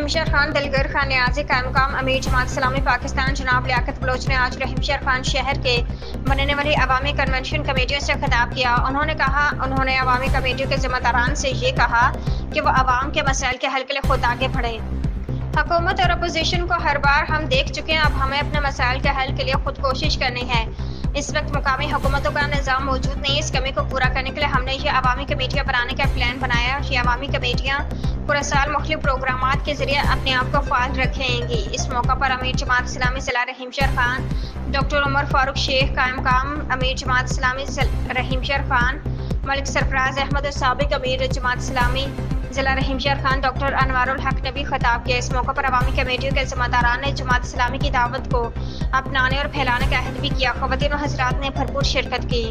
रहीमशहर खान दिलगर खान न्याजी कायम अमीर जमात इस्लामी पाकिस्तान जनाब लियाकत बलोच ने आज रहीमशहर खान शहर के बनने वाली अवामी कन्वेंशन कमेटियों से खिताब किया। उन्होंने अवामी कमेटियों के जिम्मेदारान से ये कहा कि वो अवाम के मसाइल के हल के लिए खुद आगे बढ़ें। हुकूमत और अपोजिशन को हर बार हम देख चुके हैं, अब हमें अपने मसाइल के हल के लिए खुद कोशिश करनी है। इस वक्त मुकामी हुकूमतों का निज़ाम मौजूद नहीं है। इस कमी को पूरा करने के लिए हमने ये अवामी कमेटियाँ बनाने का प्लान बनाया। ये अवामी कमेटियाँ पूरा साल मुख्तलिफ प्रोग्रामात के जरिए अपने आप को फाल रखेंगी। इस मौका पर अमीर जमात इस्लामी ज़िला रहीमशहर खान डॉक्टर उमर फारूक शेख कायम अमीर जमात इस्लामी रहीमशहर खान मलिक सरफराज अहमद और साबिक अमीर जमात इस्लामी ज़िला रहीमशहर खान डॉक्टर अनवारुल हक ने भी खिताब किया। इस मौके पर अवामी कमेटियों के जिम्मेदारान ने जमात इस्लामी की दावत को अपनाने और फैलाने का अहद भी किया। ख़वातीन और हज़रात ने भरपूर शिरकत की।